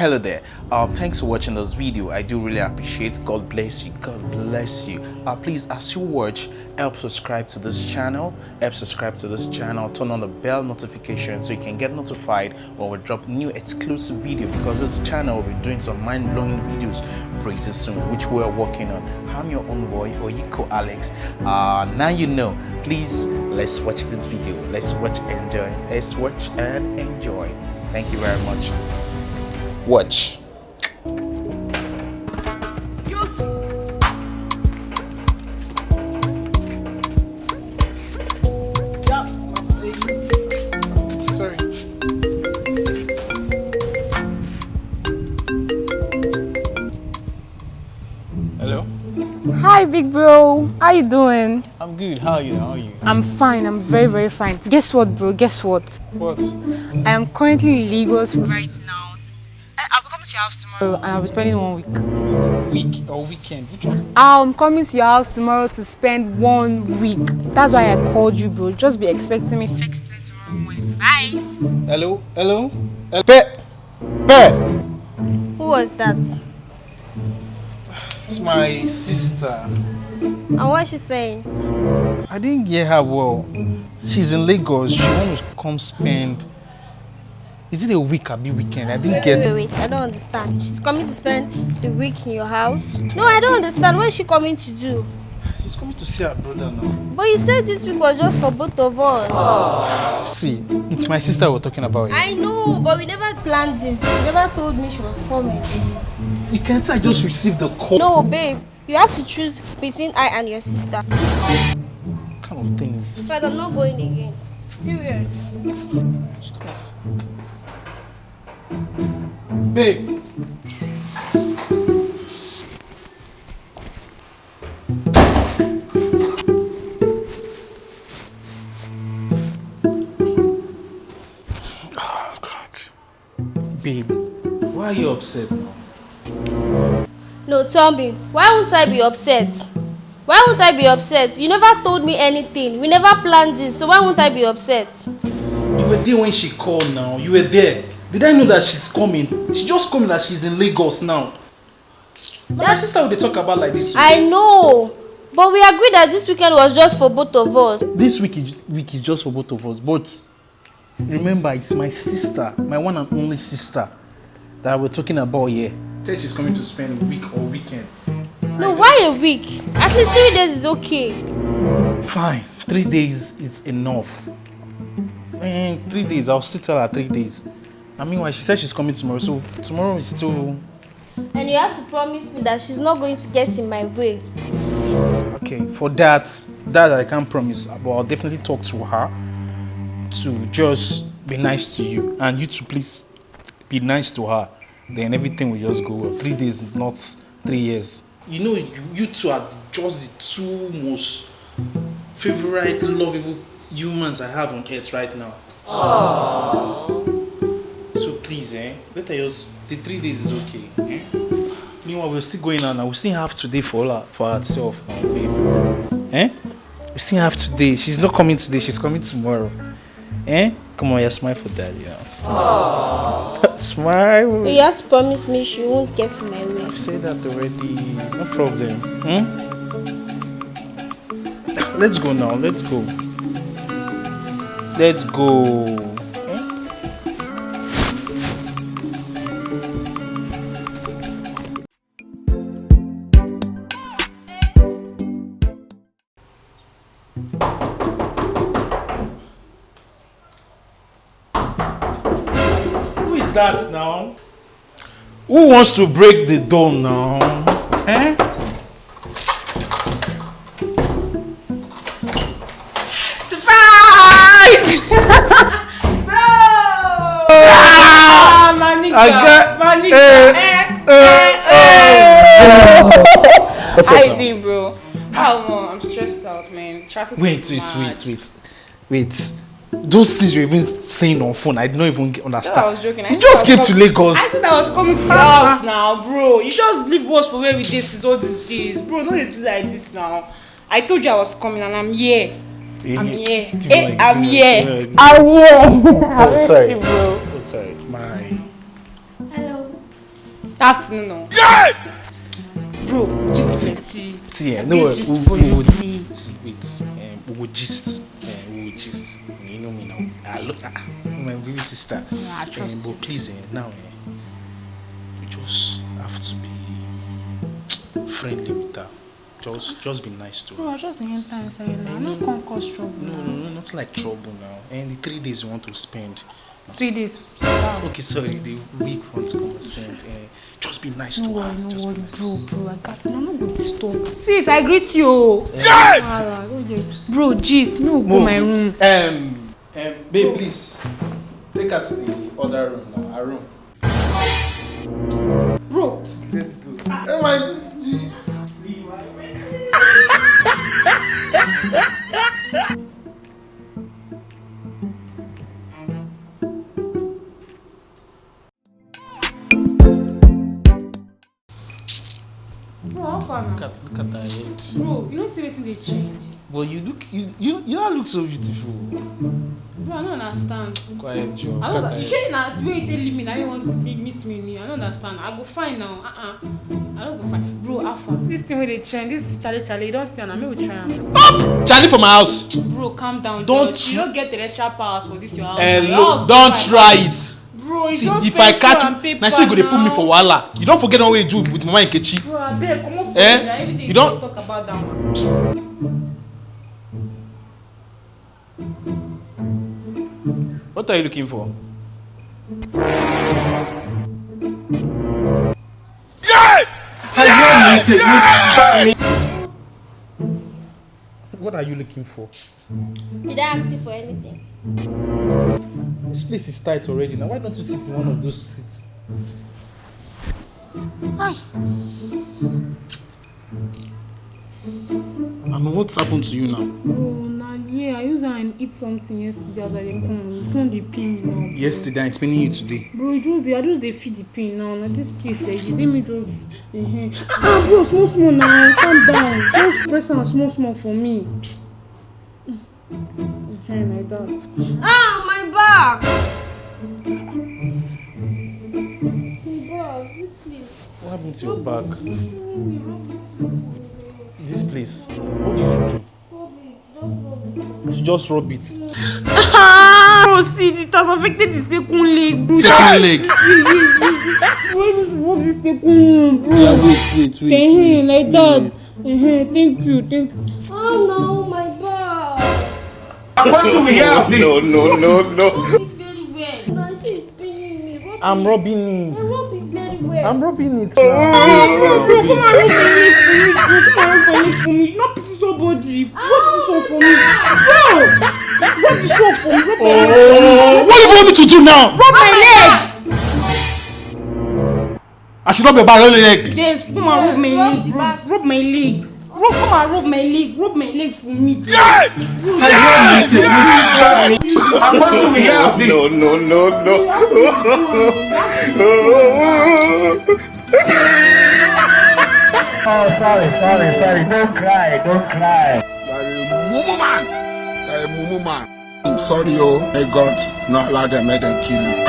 Hello there. Thanks for watching this video. I do really appreciate. God bless you. God bless you. Please, as you watch, help subscribe to this channel. Turn on the bell notification so you can get notified when we drop new exclusive video, because this channel will be doing some mind-blowing videos pretty soon, which we are working on. I'm your own boy, Oyiko Alex. Now you know. Please, let's watch this video. Let's watch and enjoy. Thank you very much. Watch. Sorry. Hello. Hi, big bro. How you doing? I'm good. How are you? I'm fine. I'm very, very fine. Guess what, bro? Guess what? What? I am currently in Lagos right now. I'll be coming to your house tomorrow and I'll be spending 1 week. Week or weekend? Which one? I'm coming to your house tomorrow to spend 1 week. That's why I called you, bro. Just be expecting me fixed tomorrow morning. Bye. Hello. Pe. Who was that? It's my sister. And what is she saying? I didn't get her well. She's in Lagos. She wants to come spend. Is it a week or weekend? I didn't get. Wait, I don't understand. She's coming to spend the week in your house? No, I don't understand. What is she coming to do? She's coming to see her brother now. But you said this week was just for both of us. See, it's my sister we're talking about here. I know, but we never planned this. You never told me she was coming. You can't say I just received the call. No, babe. You have to choose between I and your sister. What kind of thing is In fact, I'm not going again. Period. Babe. Oh God. Babe, why are you upset now? No, tell me. Why won't I be upset? Why won't I be upset? You never told me anything. We never planned this, so why won't I be upset? You were there when she called now. You were there. Did I know that she's coming? She just told me that she's in Lagos now. My sister would talk about like this. I know. But we agreed that this weekend was just for both of us. This week is just for both of us. But remember, it's my sister, my one and only sister that we're talking about here. Said she's coming to spend a week or weekend. No, why a week? At least 3 days is okay. Fine, 3 days is enough. And 3 days, I'll still tell her 3 days. I mean, why she said she's coming tomorrow, so tomorrow is still. And you have to promise me that she's not going to get in my way. Okay, for that I can't promise, but I'll definitely talk to her to just be nice to you, and you too, please be nice to her. Then everything will just go well. 3 days, not 3 years. You know, you two are just the two most favorite, lovable humans I have on earth right now. Aww. So please, let her just. The 3 days is okay. Meanwhile, we're still going on now. We still have today for herself now, babe. We still have today. She's not coming today. She's coming tomorrow. Come on, smile for daddy. Smile. You have to promise me she won't get in my way. I've said that already. No problem. Let's go now. Let's go. Who is that now? Who wants to break the door now? Surprise! Bro! How you doing, bro? I'm stressed out, man. Traffic. Wait. Those things you're even saying on phone, I don't even understand. I was joking. You just came to Lagos. I said I was coming to your house now, bro. You just leave us for where we this all these days, bro. Don't you do like this now. I told you I was coming and I'm here. I'm here. I'm here. Oh, sorry. bro. Oh, sorry. My. Hello. Afternoon, no. Bro, just plenty. Yeah, no, we will gist. We will gist. You know me now. My baby sister. Yeah, I trust but please, now, you just have to be friendly with her. Just be nice to her. Bro, I just enter inside now. I'm not gonna cause trouble. No, not like trouble now. And the 3 days you want to spend. 3 days. Wow. Okay, sorry, the week you want to come and spend. Just be nice to her. No Just worry, be nice. bro. I got. I'm not going to stop. Sis, I greet you. Yeah. Bro, gist. Me will go my room. Babe, please take her to the other room now. Our room. Bro, Let's go. Oh my. bro, how far now? Look at her head. Bro, you don't see anything they change. But you don't look so beautiful. Bro, I don't understand. Quiet, Joe. I don't. You shouldn't ask the way you tell me now you want to meet me. I don't understand. I go fine now. I don't go fine. Bro, Alpha. This thing where they trend, this Charlie, you don't see and I will try and Up! Charlie from my house. bro, calm down. Don't George. You don't get the extra powers for this your house. Look, don't try it. Bro, you See, don't if I catch you, now see you go dey put me for wahala. You don't forget what you do with Mama Nkechi. Bro, I beg, come on. Everything You don't talk about that one. What are you looking for? What are you looking for? Did I ask you for anything? This place is tight already. Now why don't you sit in one of those seats? Hi. And what's happened to you now? Yeah, I used and eat something yesterday as I didn't come. You can't dey pain me now. Yesterday, it's paining you today. Bro, I just dey feel the pain now. Like this place, like you see me just. Bro, small now. Calm down. Just press am small for me. Like that. My back! My back, this place. What happened to your back? Rub This place. What did you do? it, Just rub it. Bro, see, it has affected the second leg. Bro. Second leg. Rub the second one, bro. Yeah, wait. Like that. Thank you. Oh no, my back! What do we have this? No. It's very wet. No, I see it's paining me. I'm rubbing it. Rub it very well. I'm rubbing it Bro, come on, rub for me. Not pity somebody. Rub this one for me. Bro! Rub this one for me. Rub my leg. What do you want me to do now? Rub my leg. I should rub your back, not your leg. Yes, come on, rub my leg, bro. Rub my leg. Come on, rub my leg. Rub my leg for me. What do we have this? No. Oh, sorry. Don't cry. You're a mumu man. I'm sorry, may God not allow them, make them kill you.